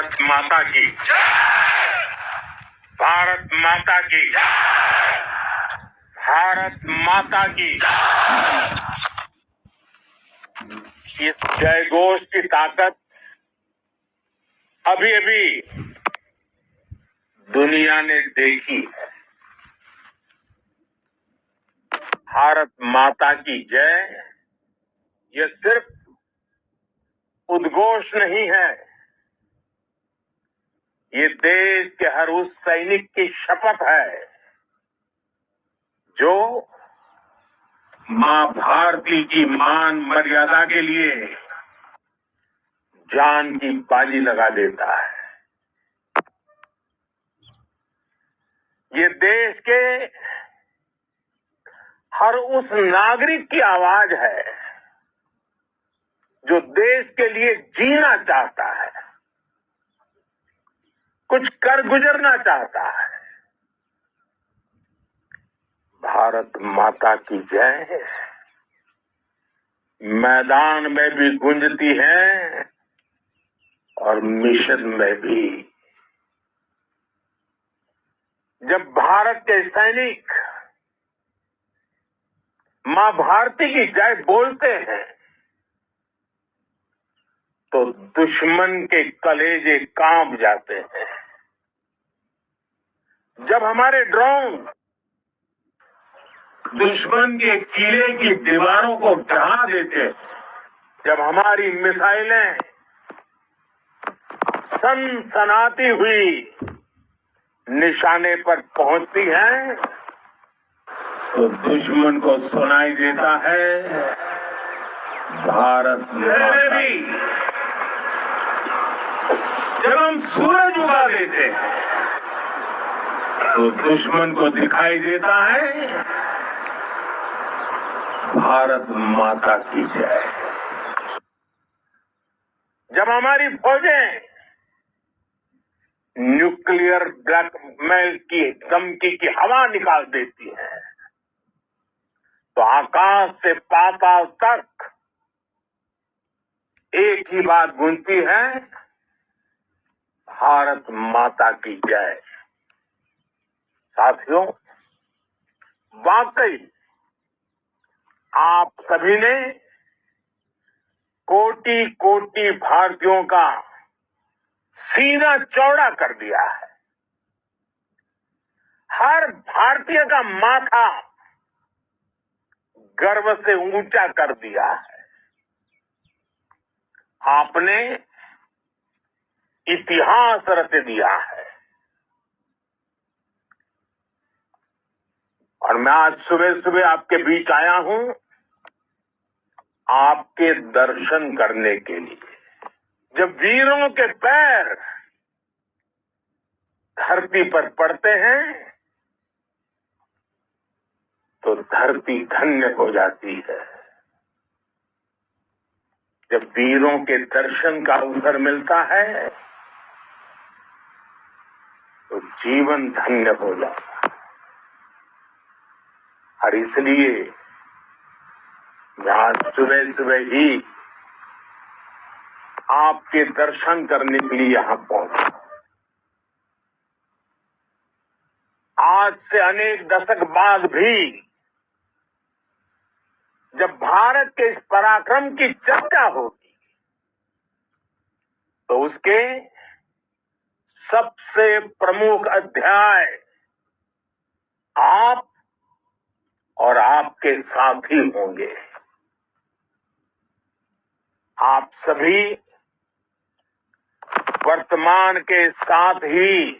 भारत माता की भारत माता की भारत माता की। इस जय घोष की ताकत अभी अभी दुनिया ने देखी है। भारत माता की जय ये सिर्फ उद्घोष नहीं है, ये देश के हर उस सैनिक की शपथ है जो मां भारती की मान मर्यादा के लिए जान की बाजी लगा देता है। ये देश के हर उस नागरिक की आवाज है जो देश के लिए जीना चाहता है, कुछ कर गुजरना चाहता है। भारत माता की जय मैदान में भी गूंजती है और मिशन में भी। जब भारत के सैनिक मां भारती की जय बोलते हैं तो दुश्मन के कलेजे कांप जाते हैं। जब हमारे ड्रोन दुश्मन के किले की दीवारों को ढहा देते हैं, जब हमारी मिसाइलें सनसनाती हुई निशाने पर पहुंचती हैं तो दुश्मन को सुनाई देता है भारत माता। भी जब हम सूरज उगा देते हैं तो दुश्मन को दिखाई देता है भारत माता की जय। जब हमारी फौजें न्यूक्लियर ब्लैकमेल की धमकी की हवा निकाल देती हैं तो आकाश से पाताल तक एक ही बात गूंजती है, भारत माता की जय। साथियों, वाकई आप सभी ने कोटि कोटि भारतीयों का सीना चौड़ा कर दिया है। हर भारतीय का माथा गर्व से ऊंचा कर दिया है। आपने इतिहास रच दिया है। और मैं आज सुबह सुबह आपके बीच आया हूं आपके दर्शन करने के लिए। जब वीरों के पैर धरती पर पड़ते हैं तो धरती धन्य हो जाती है। जब वीरों के दर्शन का अवसर मिलता है तो जीवन धन्य हो जाता है। और इसलिए मैं आज सुबह सुबह ही आपके दर्शन करने के लिए यहां पहुंचा। आज से अनेक दशक बाद भी जब भारत के इस पराक्रम की चर्चा होगी तो उसके सबसे प्रमुख अध्याय आप और आपके साथी होंगे। आप सभी वर्तमान के साथ ही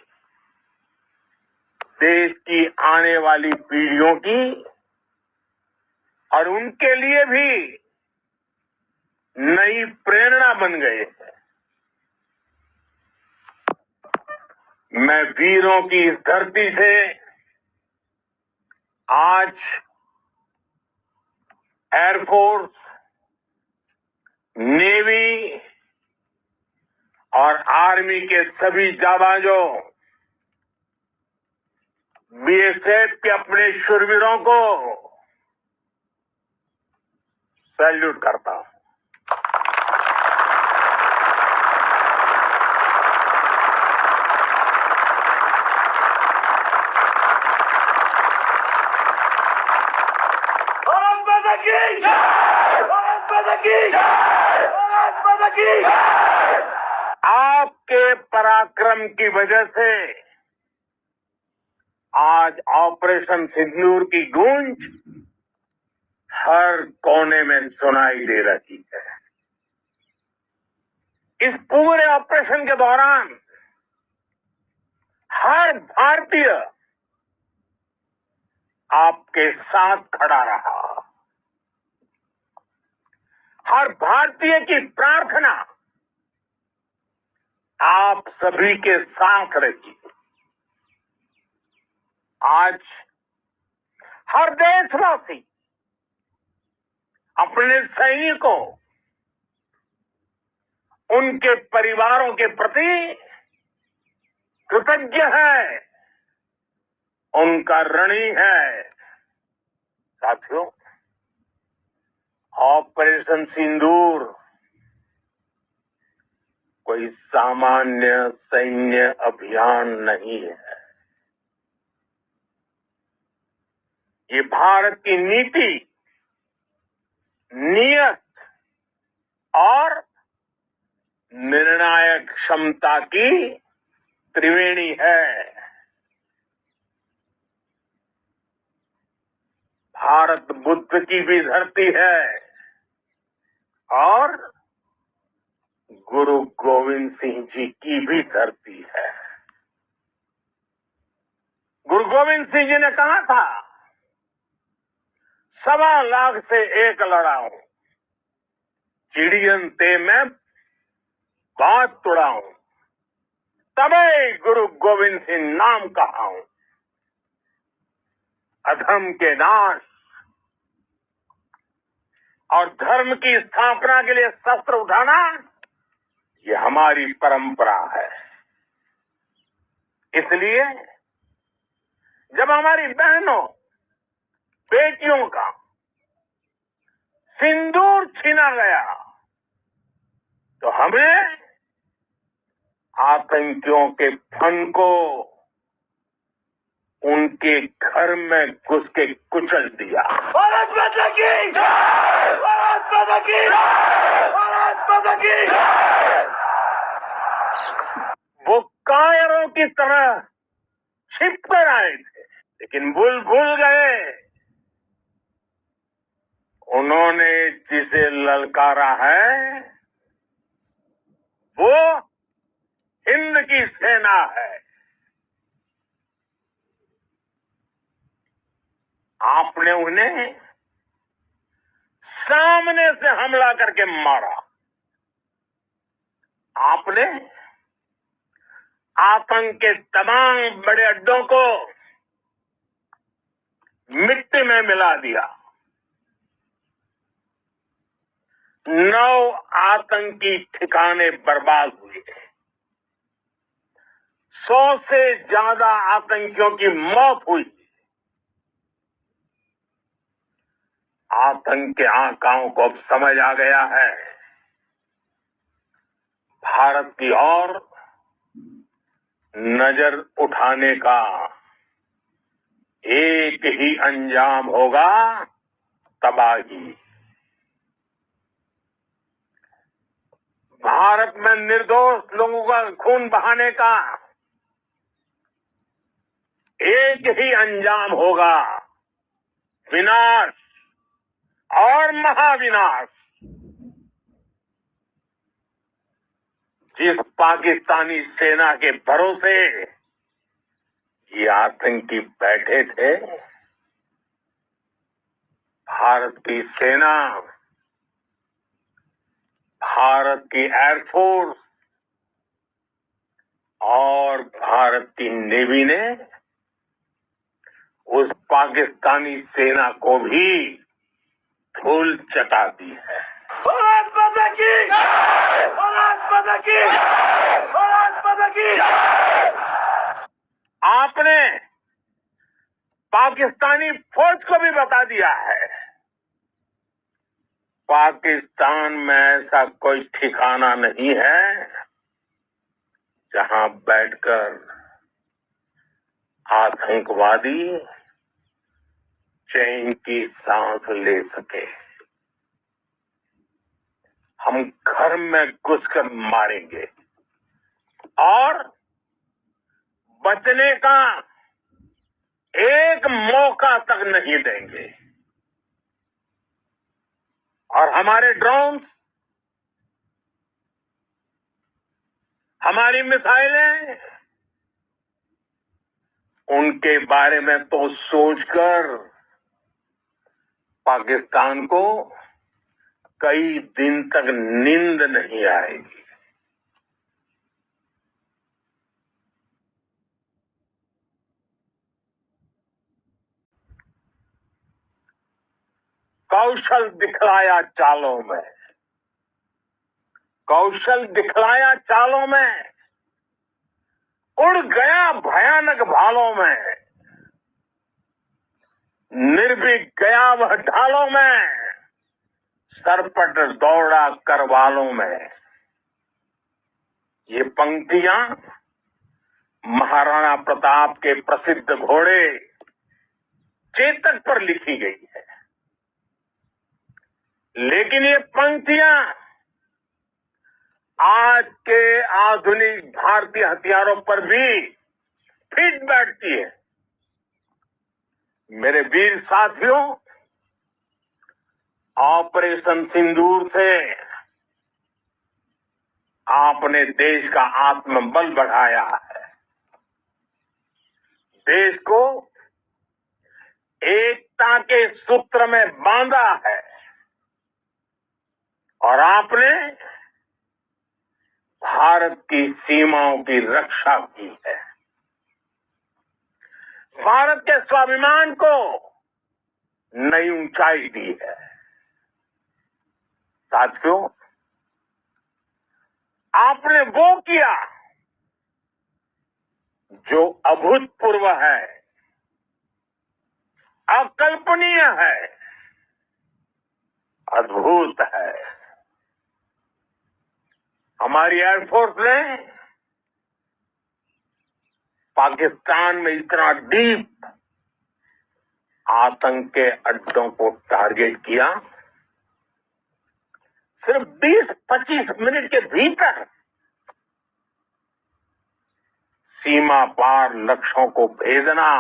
देश की आने वाली पीढ़ियों की और उनके लिए भी नई प्रेरणा बन गए हैं। मैं वीरों की इस धरती से आज एयरफोर्स, नेवी और आर्मी के सभी जाबाजों, बीएसएफ के अपने शूरवीरों को सैल्यूट करता हूं। की जय, भारत माता की जय, भारत माता की जय। आपके पराक्रम की वजह से आज ऑपरेशन सिंदूर की गूंज हर कोने में सुनाई दे रही है। इस पूरे ऑपरेशन के दौरान हर भारतीय आपके साथ खड़ा रहा। हर भारतीय की प्रार्थना आप सभी के साथ रही। आज हर देशवासी अपने सैनिकों, उनके परिवारों के प्रति कृतज्ञ है, उनका ऋणी है। साथियों, ऑपरेशन सिंदूर कोई सामान्य सैन्य अभियान नहीं है। ये भारत की नीति, नियत और निर्णायक क्षमता की त्रिवेणी है। भारत बुद्ध की भी धरती है और गुरु गोविंद सिंह जी की भी धरती है। गुरु गोविंद सिंह जी ने कहा था, 1.25 लाख से एक लड़ाऊं, चिड़ियन ते मैं बात तुड़ाऊं, तबे गुरु गोविंद सिंह नाम कहाऊं। अधर्म के नाश और धर्म की स्थापना के लिए शस्त्र उठाना, ये हमारी परंपरा है। इसलिए जब हमारी बहनों, बेटियों का सिंदूर छीना गया, तो हमें आतंकियों के फन को उनके घर में घुस के कुचल दिया। भारत माता की जय, भारत माता की जय, भारत माता की जय। वो कायरों की तरह छिप कर आए थे, लेकिन भूल गए उन्होंने जिसे ललकारा है वो हिंद की सेना है। आपने उन्हें सामने से हमला करके मारा। आपने आतंक के तमाम बड़े अड्डों को मिट्टी में मिला दिया। 9 आतंकी ठिकाने बर्बाद हुए। 100 से ज्यादा आतंकियों की मौत हुई। आतंक के आकाओं को अब समझ आ गया है, भारत की ओर नजर उठाने का एक ही अंजाम होगा, तबाही। भारत में निर्दोष लोगों का खून बहाने का एक ही अंजाम होगा, विनाश और महाविनाश। जिस पाकिस्तानी सेना के भरोसे ये आतंकी बैठे थे, भारत की सेना, भारत की एयरफोर्स और भारत की नेवी ने उस पाकिस्तानी सेना को भी धूल चटा दी है। भारत माता की जय, भारत माता की जय, भारत माता की जय। आपने पाकिस्तानी फौज को भी बता दिया है, पाकिस्तान में ऐसा कोई ठिकाना नहीं है जहां बैठकर आतंकवादी चैन की सांस ले सके। हम घर में घुसकर मारेंगे और बचने का एक मौका तक नहीं देंगे। और हमारे ड्रोन्स, हमारी मिसाइलें, उनके बारे में तो सोचकर पाकिस्तान को कई दिन तक नींद नहीं आएगी। कौशल दिखलाया चालों में, कौशल दिखलाया चालों में, उड़ गया भयानक भालों में, निर्भीक गया वह ढालों में, सरपट दौड़ा करवालों में। ये पंक्तियां महाराणा प्रताप के प्रसिद्ध घोड़े चेतक पर लिखी गई है, लेकिन ये पंक्तियां आज के आधुनिक भारतीय हथियारों पर भी फिट बैठती है। मेरे वीर साथियों, ऑपरेशन सिंदूर से आपने देश का आत्मबल बढ़ाया है, देश को एकता के सूत्र में बांधा है और आपने भारत की सीमाओं की रक्षा की है। भारत के स्वाभिमान को नई ऊंचाई दी है। साथियों, आपने वो किया जो अभूतपूर्व है, अकल्पनीय है, अद्भुत है। हमारी एयरफोर्स ने पाकिस्तान में इतना डीप आतंक के अड्डों को टारगेट किया, सिर्फ 20-25 मिनट के भीतर सीमा पार लक्ष्यों को भेदना,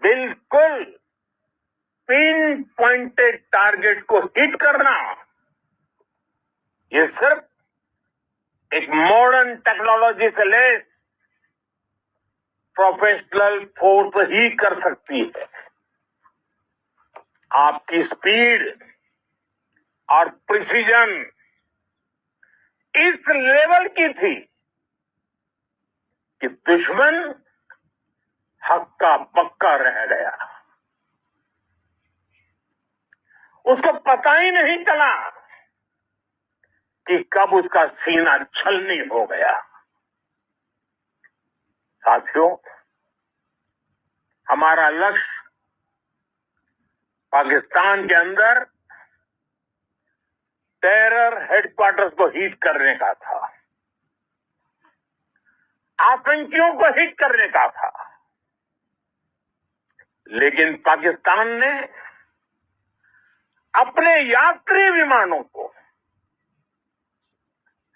बिल्कुल पिन पॉइंटेड टारगेट को हिट करना, ये सिर्फ एक मॉडर्न टेक्नोलॉजी से लेस प्रोफेशनल फोर्स ही कर सकती है। आपकी स्पीड और प्रिसीजन इस लेवल की थी कि दुश्मन हक्का बक्का रह गया। उसको पता ही नहीं चला कि कब उसका सीना छलनी हो गया। साथियों, हमारा लक्ष्य पाकिस्तान के अंदर टेरर हेडक्वार्टर्स को हिट करने का था, आतंकियों को हिट करने का था, लेकिन पाकिस्तान ने अपने यात्री विमानों को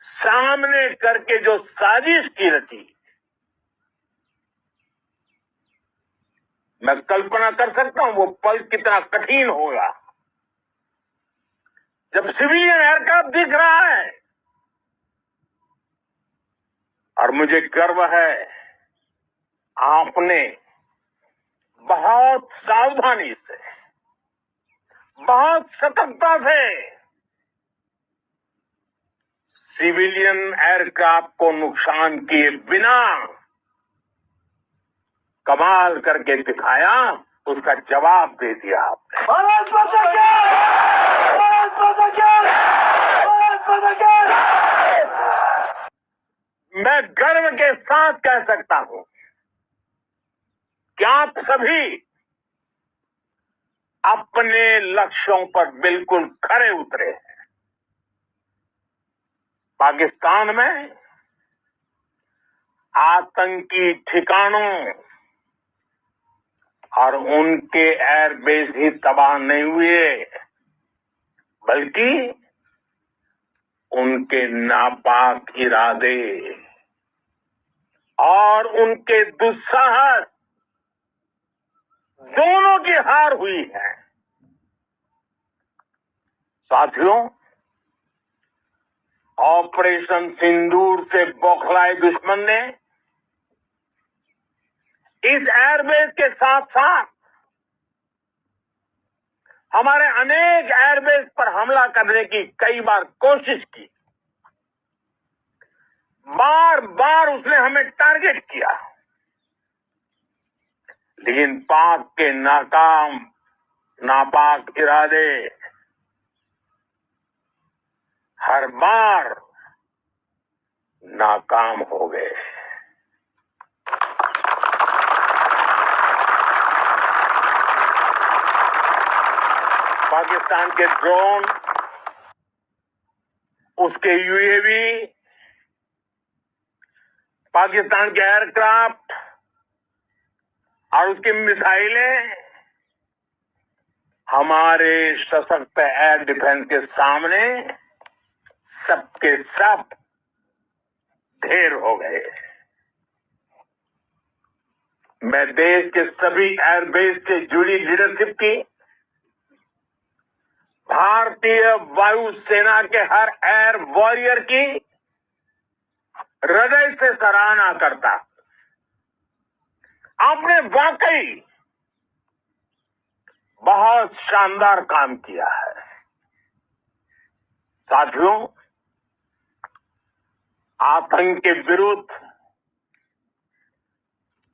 सामने करके जो साजिश की रची, मैं कल्पना कर सकता हूं वो पल कितना कठिन होगा जब सिविलियन एयरक्राफ्ट दिख रहा है। और मुझे गर्व है, आपने बहुत सावधानी से, बहुत सतर्कता से सिविलियन एयरक्राफ्ट को नुकसान किए बिना कमाल करके दिखाया, उसका जवाब दे दिया आपने। भारत माता की जय! भारत माता की जय! भारत माता की जय! मैं गर्व के साथ कह सकता हूं कि आप सभी अपने लक्ष्यों पर बिल्कुल खरे उतरे हैं। पाकिस्तान में आतंकी ठिकानों और उनके एयरबेस ही तबाह नहीं हुए, बल्कि उनके नापाक इरादे और उनके दुस्साहस दोनों की हार हुई है। साथियों, ऑपरेशन सिंदूर से बौखलाए दुश्मन ने इस एयरबेस के साथ साथ हमारे अनेक एयरबेस पर हमला करने की कई बार कोशिश की। बार बार उसने हमें टारगेट किया, लेकिन पाक के नापाक इरादे हर बार नाकाम हो गए। पाकिस्तान के ड्रोन, उसके यूएवी, पाकिस्तान के एयरक्राफ्ट और उसकी मिसाइलें हमारे सशक्त एयर डिफेंस के सामने सबके सब ढेर हो गए। मैं देश के सभी एयरबेस से जुड़ी लीडरशिप की, भारतीय वायुसेना के हर एयर वॉरियर की हृदय से सराहना करता। आपने वाकई बहुत शानदार काम किया है। साथियों, आतंक के विरुद्ध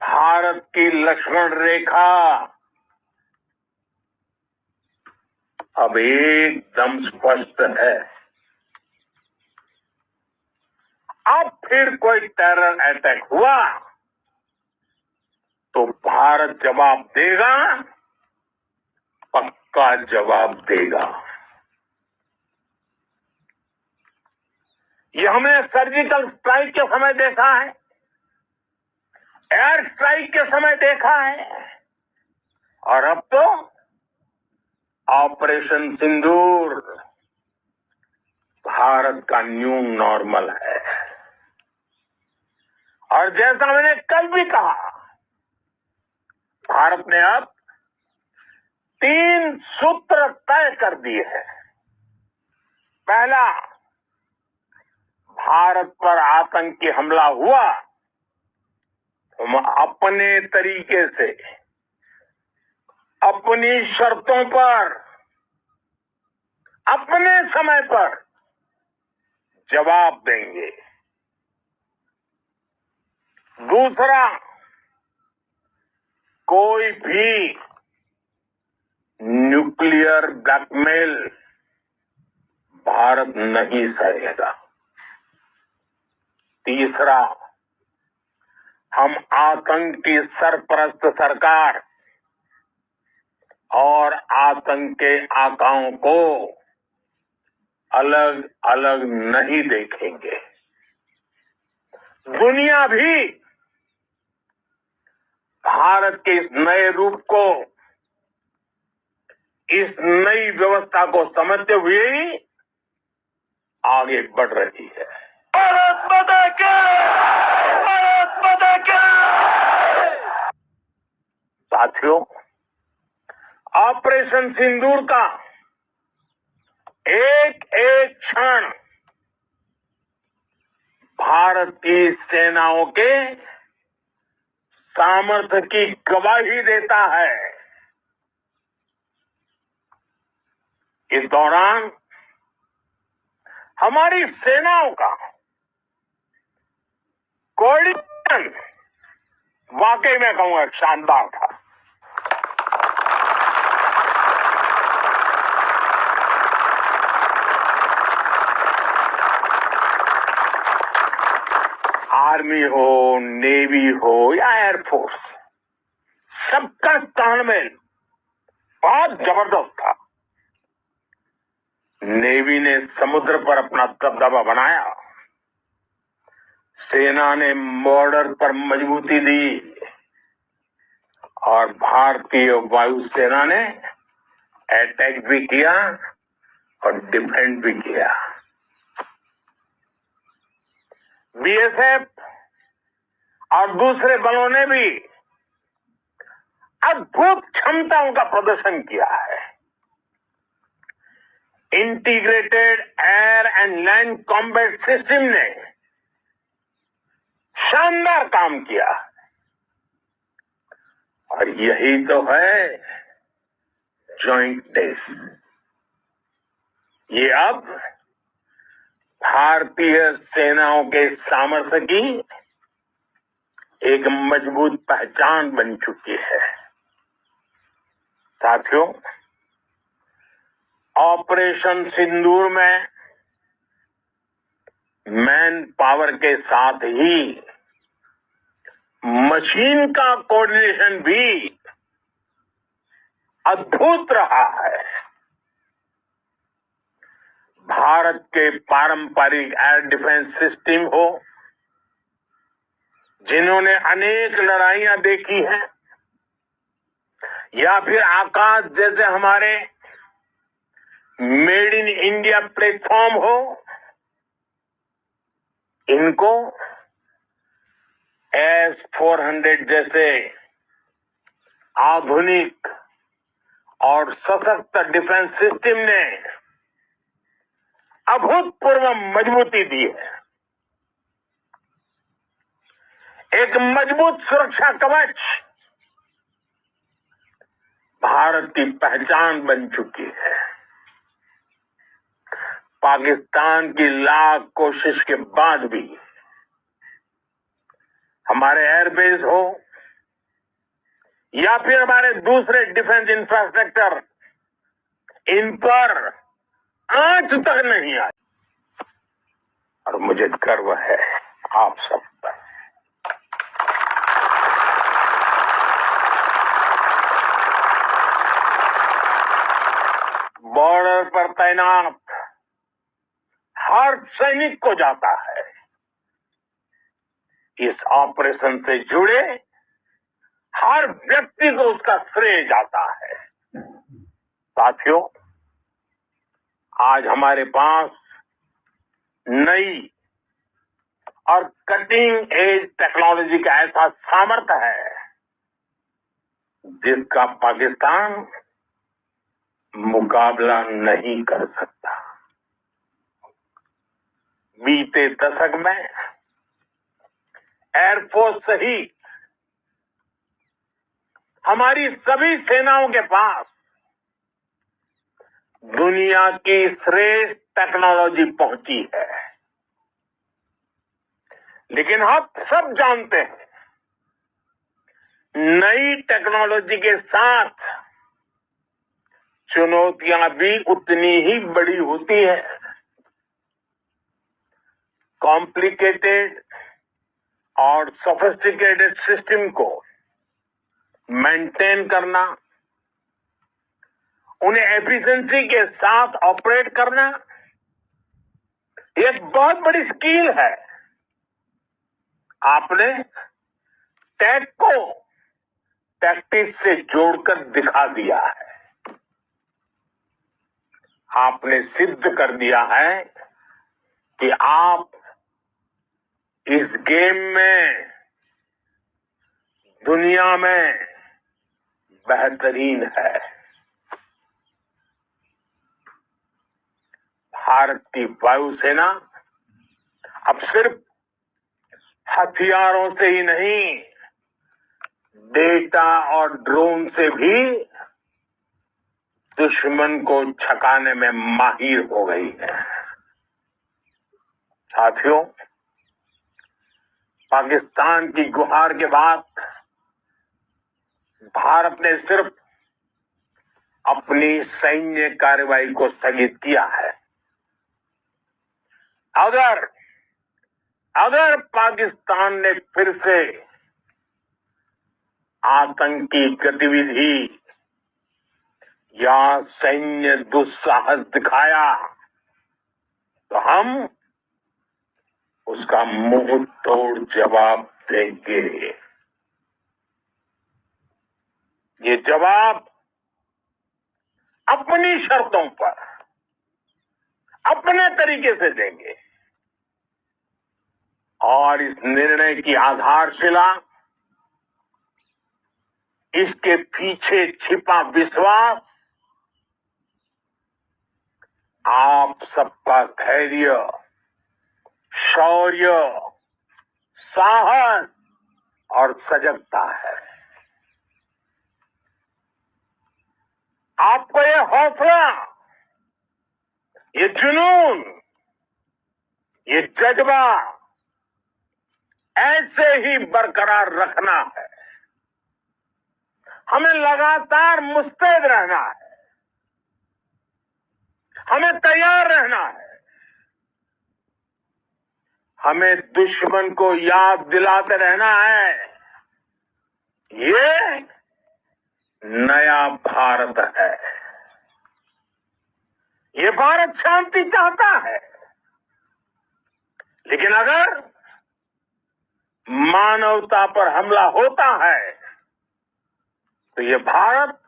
भारत की लक्ष्मण रेखा अब एकदम स्पष्ट है। अब फिर कोई टेरर अटैक हुआ तो भारत जवाब देगा, पक्का जवाब देगा। ये हमने सर्जिकल स्ट्राइक के समय देखा है, एयर स्ट्राइक के समय देखा है, और अब तो ऑपरेशन सिंदूर भारत का न्यू नॉर्मल है। और जैसा मैंने कल भी कहा, भारत ने अब 3 सूत्र तय कर दिए हैं। पहला, भारत पर आतंकी हमला हुआ, हम अपने तरीके से, अपनी शर्तों पर, अपने समय पर जवाब देंगे। दूसरा, कोई भी न्यूक्लियर ब्लैकमेल भारत नहीं सहेगा। तीसरा, हम आतंक की सरपरस्त सरकार और आतंक के आकाओं को अलग अलग नहीं देखेंगे। दुनिया भी भारत के इस नए रूप को, इस नई व्यवस्था को समझते हुए ही आगे बढ़ रही है। भारत माता की! भारत माता की! साथियों, ऑपरेशन सिंदूर का एक एक क्षण भारत की सेनाओं के सामर्थ्य की गवाही देता है। इस दौरान हमारी सेनाओं का कोऑर्डिनेशन वाकई में कहूंगा शानदार था। आर्मी हो, नेवी हो या एयरफोर्स, सबका तालमेल बहुत जबरदस्त था। नेवी ने समुद्र पर अपना दबदबा बनाया, सेना ने बॉर्डर पर मजबूती दी और भारतीय वायुसेना ने अटैक भी किया और डिफेंड भी किया। बीएसएफ और दूसरे बलों ने भी अद्भुत क्षमताओं का प्रदर्शन किया है। Integrated air and land combat system ने शानदार काम किया और यही तो है जॉइंटनेस। ये अब भारतीय सेनाओं के सामर्थ्य की एक मजबूत पहचान बन चुकी है। साथियों, ऑपरेशन सिंदूर में मैन पावर के साथ ही मशीन का कोऑर्डिनेशन भी अद्भुत रहा है। भारत के पारंपरिक एयर डिफेंस सिस्टम हो, जिन्होंने अनेक लड़ाइयां देखी हैं, या फिर आकाश जैसे हमारे मेड इन इंडिया प्लेटफॉर्म हो, इनको S-400 जैसे आधुनिक और सशक्त डिफेंस सिस्टम ने अभूतपूर्व मजबूती दी है। एक मजबूत सुरक्षा कवच भारत की पहचान बन चुकी है। पाकिस्तान की लाख कोशिश के बाद भी हमारे एयरबेस हो या फिर हमारे दूसरे डिफेंस इंफ्रास्ट्रक्चर, इन पर आज तक नहीं आई और मुझे गर्व है आप सब पर। बॉर्डर पर तैनात हर सैनिक को जाता है, इस ऑपरेशन से जुड़े हर व्यक्ति को उसका श्रेय जाता है। साथियों, आज हमारे पास नई और कटिंग एज टेक्नोलॉजी का ऐसा सामर्थ्य है जिसका पाकिस्तान मुकाबला नहीं कर सकता। बीते दशक में एयरफोर्स सहित हमारी सभी सेनाओं के पास दुनिया की श्रेष्ठ टेक्नोलॉजी पहुंची है, लेकिन हम सब जानते हैं नई टेक्नोलॉजी के साथ चुनौतियां भी उतनी ही बड़ी होती है। कॉम्प्लिकेटेड और सोफिस्टिकेटेड सिस्टम को मेंटेन करना, उन्हें एफिशिएंसी के साथ ऑपरेट करना एक बहुत बड़ी स्किल है। आपने टेक को टैक्टिक्स से जोड़कर दिखा दिया है। आपने सिद्ध कर दिया है कि आप इस गेम में दुनिया में बेहतरीन है। भारत की वायुसेना अब सिर्फ हथियारों से ही नहीं, डेटा और ड्रोन से भी दुश्मन को छकाने में माहिर हो गई है। साथियों, पाकिस्तान की गुहार के बाद भारत ने सिर्फ अपनी सैन्य कार्रवाई को स्थगित किया है। अगर पाकिस्तान ने फिर से आतंकी गतिविधि या सैन्य दुस्साहस दिखाया तो हम उसका मुंह तोड़ जवाब देंगे। ये जवाब अपनी शर्तों पर अपने तरीके से देंगे और इस निर्णय की आधारशिला इसके पीछे छिपा विश्वास आप सबका धैर्य, शौर्य, साहस और सजगता है। आपको ये हौसला, ये जुनून, ये जज्बा ऐसे ही बरकरार रखना है। हमें लगातार मुस्तैद रहना है, हमें तैयार रहना है। हमें दुश्मन को याद दिलाते रहना है, ये नया भारत है। ये भारत शांति चाहता है, लेकिन अगर मानवता पर हमला होता है तो ये भारत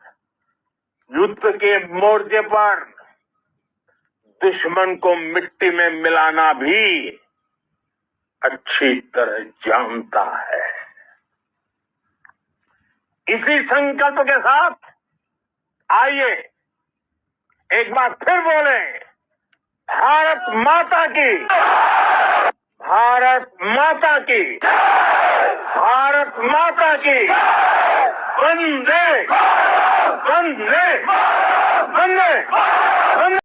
युद्ध के मोर्चे पर दुश्मन को मिट्टी में मिलाना भी अच्छी तरह जानता है। इसी संकल्प के साथ आइए एक बार फिर बोले, भारत माता की, भारत माता की, भारत माता की, वंदे वंदे वंदे वंदे।